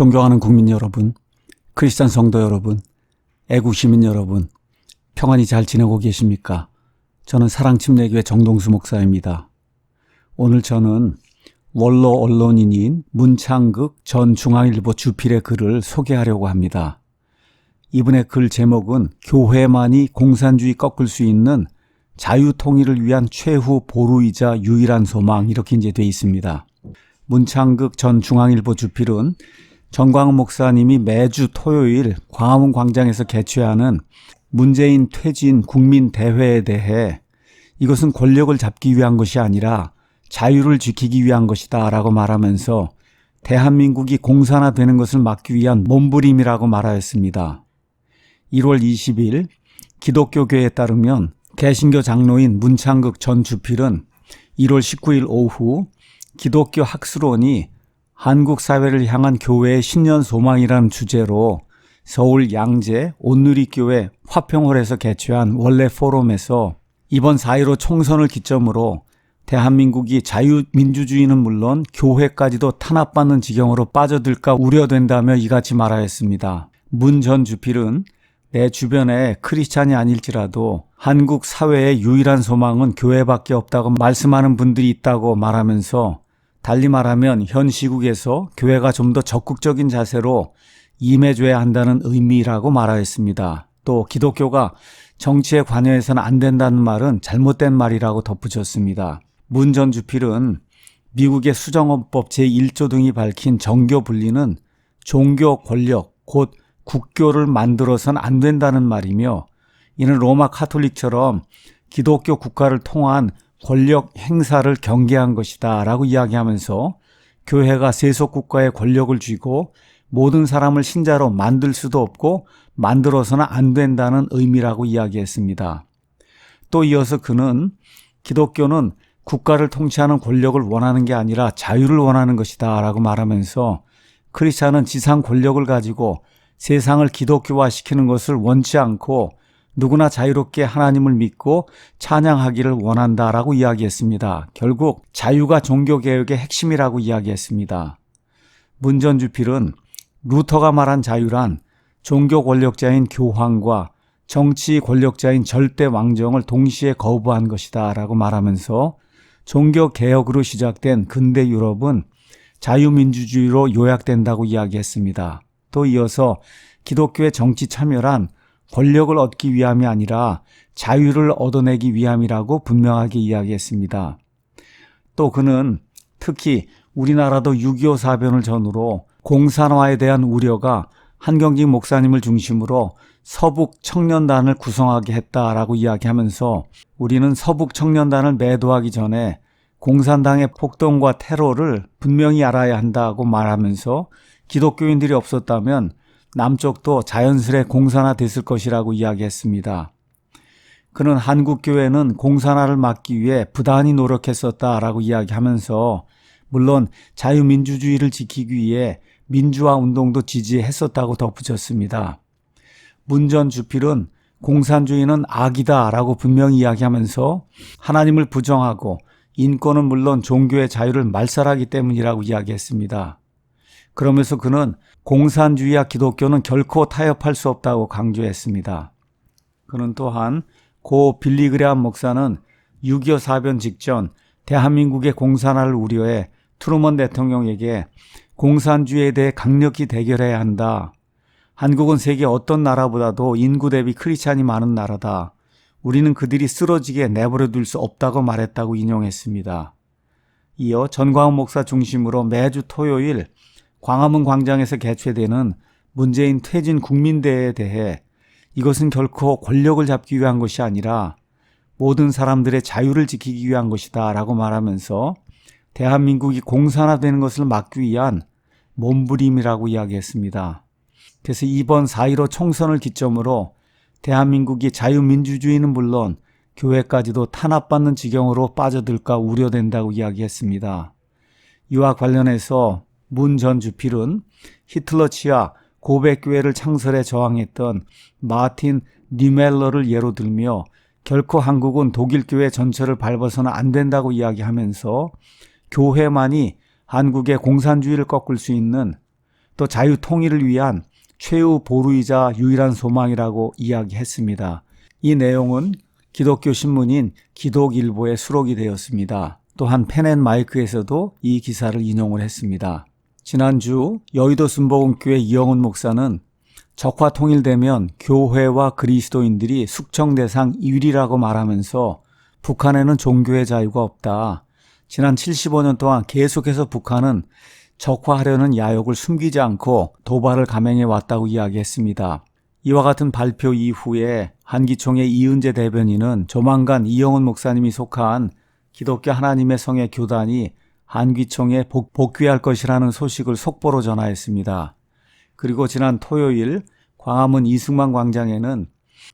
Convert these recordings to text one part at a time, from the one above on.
존경하는 국민 여러분, 크리스찬 성도 여러분, 애국 시민 여러분, 평안히 잘 지내고 계십니까? 저는 사랑침례교회 정동수 목사입니다. 오늘 저는 원로 언론인인 문창극 전 중앙일보 주필의 글을 소개하려고 합니다. 이분의 글 제목은 교회만이 공산주의 꺾을 수 있는 자유통일을 위한 최후 보루이자 유일한 소망, 이렇게 이제 돼 있습니다. 문창극 전 중앙일보 주필은 정광훈 목사님이 매주 토요일 광화문 광장에서 개최하는 문재인 퇴진 국민대회에 대해 이것은 권력을 잡기 위한 것이 아니라 자유를 지키기 위한 것이다 라고 말하면서 대한민국이 공산화되는 것을 막기 위한 몸부림이라고 말하였습니다. 1월 20일 기독교계에 따르면 개신교 장로인 문창극 전 주필은 1월 19일 오후 기독교 학술원이 한국 사회를 향한 교회의 신년 소망이라는 주제로 서울 양재 온누리교회 화평홀에서 개최한 원래 포럼에서 이번 4.15 총선을 기점으로 대한민국이 자유민주주의는 물론 교회까지도 탄압받는 지경으로 빠져들까 우려된다며 이같이 말하였습니다. 문 전 주필은 내 주변에 크리스찬이 아닐지라도 한국 사회의 유일한 소망은 교회밖에 없다고 말씀하는 분들이 있다고 말하면서 달리 말하면 현 시국에서 교회가 좀 더 적극적인 자세로 임해줘야 한다는 의미라고 말하였습니다. 또 기독교가 정치에 관여해서는 안 된다는 말은 잘못된 말이라고 덧붙였습니다. 문 전 주필은 미국의 수정헌법 제1조 등이 밝힌 정교 분리는 종교 권력, 곧 국교를 만들어서는 안 된다는 말이며 이는 로마 카톨릭처럼 기독교 국가를 통한 권력 행사를 경계한 것이다 라고 이야기하면서 교회가 세속국가의 권력을 쥐고 모든 사람을 신자로 만들 수도 없고 만들어서는 안 된다는 의미라고 이야기했습니다. 또 이어서 그는 기독교는 국가를 통치하는 권력을 원하는 게 아니라 자유를 원하는 것이다 라고 말하면서 크리스찬은 지상 권력을 가지고 세상을 기독교화시키는 것을 원치 않고 누구나 자유롭게 하나님을 믿고 찬양하기를 원한다라고 이야기했습니다. 결국 자유가 종교개혁의 핵심이라고 이야기했습니다. 문 전 주필은 루터가 말한 자유란 종교 권력자인 교황과 정치 권력자인 절대 왕정을 동시에 거부한 것이다 라고 말하면서 종교개혁으로 시작된 근대 유럽은 자유민주주의로 요약된다고 이야기했습니다. 또 이어서 기독교의 정치 참여란 권력을 얻기 위함이 아니라 자유를 얻어내기 위함이라고 분명하게 이야기했습니다. 또 그는 특히 우리나라도 6.25 사변을 전후로 공산화에 대한 우려가 한경직 목사님을 중심으로 서북 청년단을 구성하게 했다라고 이야기하면서 우리는 서북 청년단을 매도하기 전에 공산당의 폭동과 테러를 분명히 알아야 한다고 말하면서 기독교인들이 없었다면 남쪽도 자연스레 공산화됐을 것이라고 이야기했습니다. 그는 한국교회는 공산화를 막기 위해 부단히 노력했었다라고 이야기하면서 물론 자유민주주의를 지키기 위해 민주화 운동도 지지했었다고 덧붙였습니다. 문 전 주필은 공산주의는 악이다라고 분명히 이야기하면서 하나님을 부정하고 인권은 물론 종교의 자유를 말살하기 때문이라고 이야기했습니다. 그러면서 그는 공산주의와 기독교는 결코 타협할 수 없다고 강조했습니다. 그는 또한 고 빌리 그레함 목사는 6.25 사변 직전 대한민국의 공산화를 우려해 트루먼 대통령에게 공산주의에 대해 강력히 대결해야 한다. 한국은 세계 어떤 나라보다도 인구 대비 크리스찬이 많은 나라다. 우리는 그들이 쓰러지게 내버려 둘 수 없다고 말했다고 인용했습니다. 이어 전광훈 목사 중심으로 매주 토요일 광화문 광장에서 개최되는 문재인 퇴진 국민대회에 대해 이것은 결코 권력을 잡기 위한 것이 아니라 모든 사람들의 자유를 지키기 위한 것이다 라고 말하면서 대한민국이 공산화되는 것을 막기 위한 몸부림이라고 이야기했습니다. 그래서 이번 4.15 총선을 기점으로 대한민국이 자유민주주의는 물론 교회까지도 탄압받는 지경으로 빠져들까 우려된다고 이야기했습니다. 이와 관련해서 문 전 주필은 히틀러 치하 고백교회를 창설해 저항했던 마틴 니멜러를 예로 들며 결코 한국은 독일교회 전철을 밟아서는 안 된다고 이야기하면서 교회만이 한국의 공산주의를 꺾을 수 있는 또 자유 통일을 위한 최후 보루이자 유일한 소망이라고 이야기했습니다. 이 내용은 기독교 신문인 기독일보에 수록이 되었습니다. 또한 펜앤마이크에서도 이 기사를 인용을 했습니다. 지난주 여의도 순복음교회 이영훈 목사는 적화 통일되면 교회와 그리스도인들이 숙청 대상 1위라고 말하면서 북한에는 종교의 자유가 없다. 지난 75년 동안 계속해서 북한은 적화하려는 야욕을 숨기지 않고 도발을 감행해 왔다고 이야기했습니다. 이와 같은 발표 이후에 한기총의 이은재 대변인은 조만간 이영훈 목사님이 속한 기독교 하나님의 성의 교단이 한기총에 복귀할 것이라는 소식을 속보로 전하였습니다. 그리고 지난 토요일 광화문 이승만 광장에는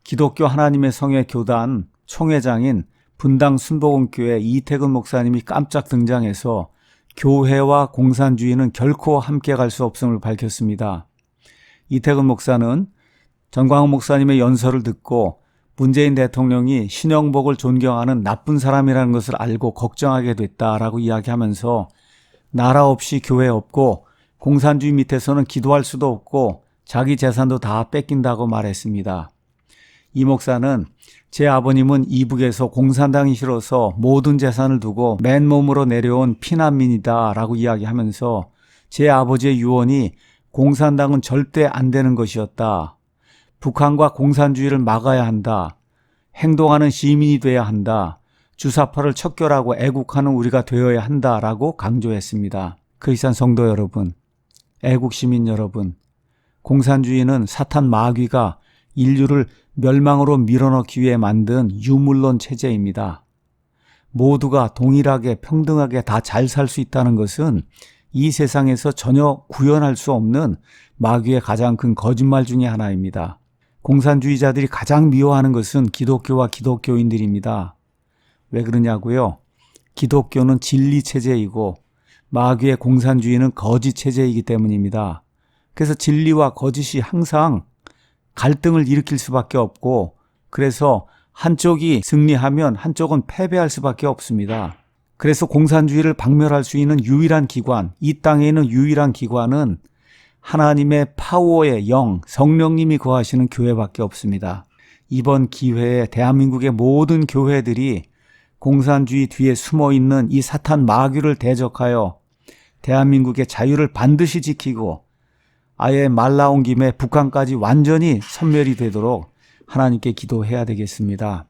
기독교 하나님의 성의 교단 총회장인 분당 순복음교회 이태근 목사님이 깜짝 등장해서 교회와 공산주의는 결코 함께 갈 수 없음을 밝혔습니다. 이태근 목사는 전광훈 목사님의 연설을 듣고 문재인 대통령이 신영복을 존경하는 나쁜 사람이라는 것을 알고 걱정하게 됐다라고 이야기하면서 나라 없이 교회 없고 공산주의 밑에서는 기도할 수도 없고 자기 재산도 다 뺏긴다고 말했습니다. 이 목사는 제 아버님은 이북에서 공산당이 싫어서 모든 재산을 두고 맨몸으로 내려온 피난민이다 라고 이야기하면서 제 아버지의 유언이 공산당은 절대 안 되는 것이었다. 북한과 공산주의를 막아야 한다. 행동하는 시민이 돼야 한다. 주사파를 척결하고 애국하는 우리가 되어야 한다라고 강조했습니다. 크리스찬 성도 여러분, 애국 시민 여러분, 공산주의는 사탄 마귀가 인류를 멸망으로 밀어넣기 위해 만든 유물론 체제입니다. 모두가 동일하게 평등하게 다 잘 살 수 있다는 것은 이 세상에서 전혀 구현할 수 없는 마귀의 가장 큰 거짓말 중에 하나입니다. 공산주의자들이 가장 미워하는 것은 기독교와 기독교인들입니다. 왜 그러냐고요? 기독교는 진리 체제이고 마귀의 공산주의는 거짓 체제이기 때문입니다. 그래서 진리와 거짓이 항상 갈등을 일으킬 수밖에 없고 그래서 한쪽이 승리하면 한쪽은 패배할 수밖에 없습니다. 그래서 공산주의를 박멸할 수 있는 유일한 기관, 이 땅에 있는 유일한 기관은 하나님의 파워의 영, 성령님이 거하시는 교회밖에 없습니다. 이번 기회에 대한민국의 모든 교회들이 공산주의 뒤에 숨어있는 이 사탄 마귀를 대적하여 대한민국의 자유를 반드시 지키고 아예 말 나온 김에 북한까지 완전히 섬멸이 되도록 하나님께 기도해야 되겠습니다.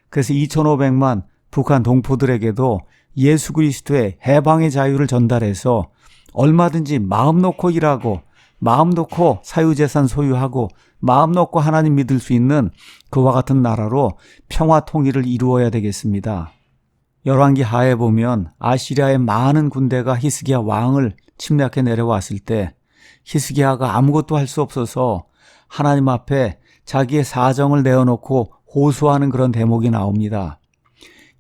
그래서 2,500만 북한 동포들에게도 예수 그리스도의 해방의 자유를 전달해서 얼마든지 마음 놓고 일하고 마음 놓고 사유재산 소유하고 마음 놓고 하나님 믿을 수 있는 그와 같은 나라로 평화 통일을 이루어야 되겠습니다. 열왕기 하에 보면 아시리아의 많은 군대가 히스기야 왕을 침략해 내려왔을 때 히스기야가 아무것도 할 수 없어서 하나님 앞에 자기의 사정을 내어놓고 호소하는 그런 대목이 나옵니다.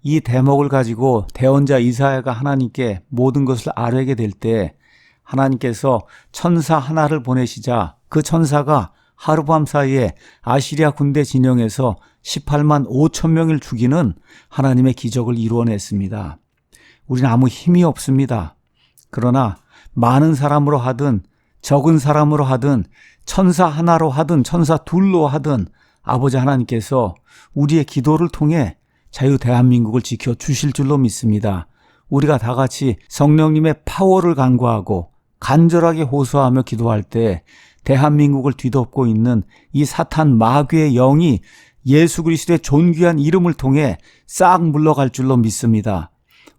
이 대목을 가지고 대언자 이사야가 하나님께 모든 것을 아뢰게 될 때 하나님께서 천사 하나를 보내시자 그 천사가 하룻밤 사이에 아시리아 군대 진영에서 18만 5천 명을 죽이는 하나님의 기적을 이루어냈습니다. 우리는 아무 힘이 없습니다. 그러나 많은 사람으로 하든 적은 사람으로 하든 천사 하나로 하든 천사 둘로 하든 아버지 하나님께서 우리의 기도를 통해 자유 대한민국을 지켜주실 줄로 믿습니다. 우리가 다 같이 성령님의 파워를 간구하고 간절하게 호소하며 기도할 때 대한민국을 뒤덮고 있는 이 사탄 마귀의 영이 예수 그리스도의 존귀한 이름을 통해 싹 물러갈 줄로 믿습니다.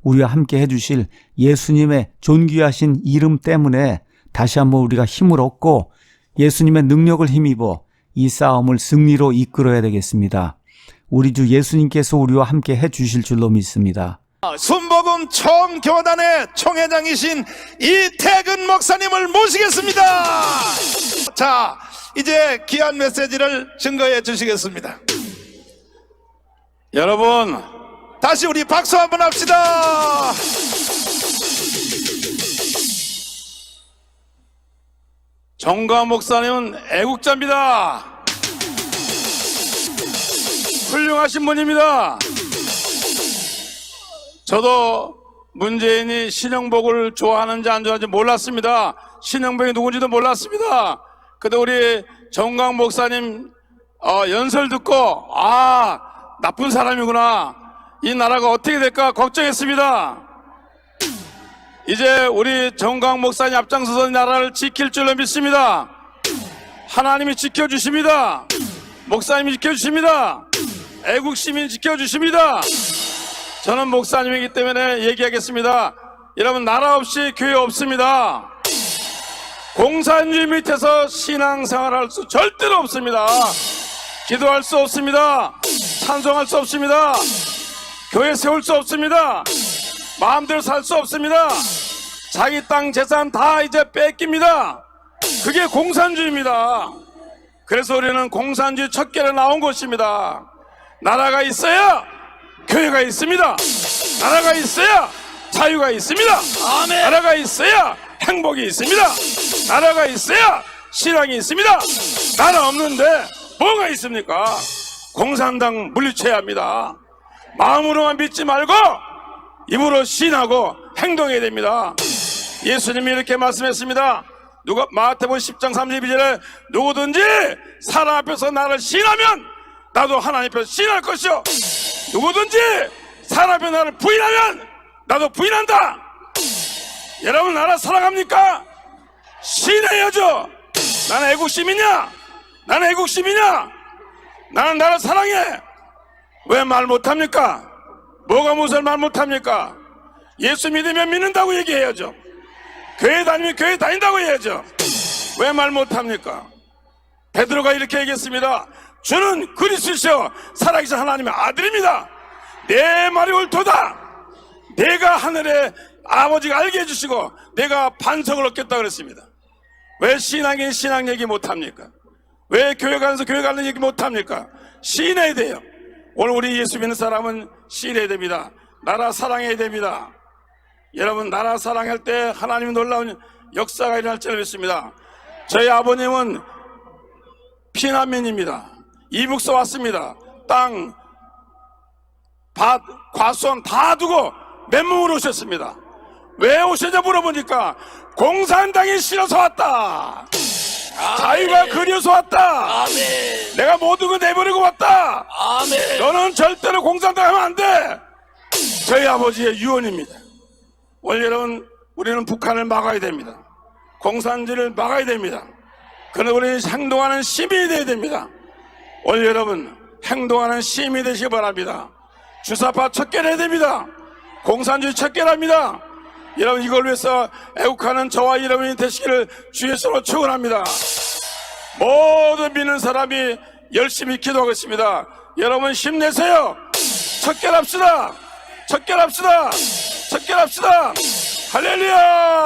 우리와 함께 해주실 예수님의 존귀하신 이름 때문에 다시 한번 우리가 힘을 얻고 예수님의 능력을 힘입어 이 싸움을 승리로 이끌어야 되겠습니다. 우리 주 예수님께서 우리와 함께 해주실 줄로 믿습니다. 순복음 총교단의 총회장이신 이태근 목사님을 모시겠습니다. 자, 이제 귀한 메시지를 증거해 주시겠습니다. 여러분, 다시 우리 박수 한번 합시다. 정광 목사님은 애국자입니다. 훌륭하신 분입니다. 저도 문재인이 신영복을 좋아하는지 안 좋아하는지 몰랐습니다. 신영병이 누군지도 몰랐습니다. 근데 우리 정강 목사님 연설 듣고 나쁜 사람이구나, 이 나라가 어떻게 될까 걱정했습니다. 이제 우리 정강 목사님 앞장서서 나라를 지킬 줄로 믿습니다. 하나님이 지켜주십니다. 목사님이 지켜주십니다. 애국 시민이 지켜주십니다. 저는 목사님이기 때문에 얘기하겠습니다. 여러분, 나라 없이 교회 없습니다. 공산주의 밑에서 신앙생활할 수 절대로 없습니다. 기도할 수 없습니다. 찬송할 수 없습니다. 교회 세울 수 없습니다. 마음대로 살 수 없습니다. 자기 땅 재산 다 이제 뺏깁니다. 그게 공산주의입니다. 그래서 우리는 공산주의 첫 계로 나온 것입니다. 나라가 있어야 교회가 있습니다. 나라가 있어야 자유가 있습니다. 아멘. 나라가 있어야 행복이 있습니다. 나라가 있어야 신앙이 있습니다. 나라 없는데 뭐가 있습니까? 공산당 물리쳐야 합니다. 마음으로만 믿지 말고 입으로 신하고 행동해야 됩니다. 예수님이 이렇게 말씀했습니다. 마태복음 10장 32절에 누구든지 사람 앞에서 나를 신하면 나도 하나님 앞에서 신할 것이요, 누구든지 사람 앞에 나를 부인하면 나도 부인한다. 여러분, 나라 사랑합니까? 신해야죠. 나는 애국시민이야. 나는 애국시민이야. 나는 나라 사랑해. 왜 말 못합니까? 뭐가 무슨 말 못합니까? 예수 믿으면 믿는다고 얘기해야죠. 교회 다니면 교회 다닌다고 해야죠. 왜 말 못합니까? 베드로가 이렇게 얘기했습니다. 주는 그리스도시요 살아계신 하나님의 아들입니다. 내 말이 옳도다. 내가 하늘에 아버지가 알게 해주시고 내가 반석을 얻겠다 그랬습니다. 왜 신앙인 신앙 얘기 못합니까? 왜 교회 가면서 교회 가는 얘기 못합니까? 신해야 돼요. 오늘 우리 예수 믿는 사람은 신해야 됩니다. 나라 사랑해야 됩니다. 여러분, 나라 사랑할 때 하나님의 놀라운 역사가 일어날 줄 믿습니다. 저희 아버님은 피난민입니다. 이북서 왔습니다. 땅, 밭, 과수원 다 두고 맨몸으로 오셨습니다. 왜 오셨냐 물어보니까 공산당이 싫어서 왔다. 자유가 그리워서 왔다. 아멘. 내가 모든 거 내버리고 왔다. 아멘. 너는 절대로 공산당 하면 안 돼. 저희 아버지의 유언입니다. 오늘 여러분, 우리는 북한을 막아야 됩니다. 공산주의를 막아야 됩니다. 그러나 우리는 행동하는 시민이 되어야 됩니다. 오늘 여러분, 행동하는 시민이 되시기 바랍니다. 주사파 척결해야 됩니다. 공산주의 척결합니다. 여러분, 이걸 위해서 애국하는 저와 여러분이 되시기를 주의 손으로 축원합니다. 모든 믿는 사람이 열심히 기도하겠습니다. 여러분, 힘내세요. 척결합시다. 척결합시다. 척결합시다. 할렐루야.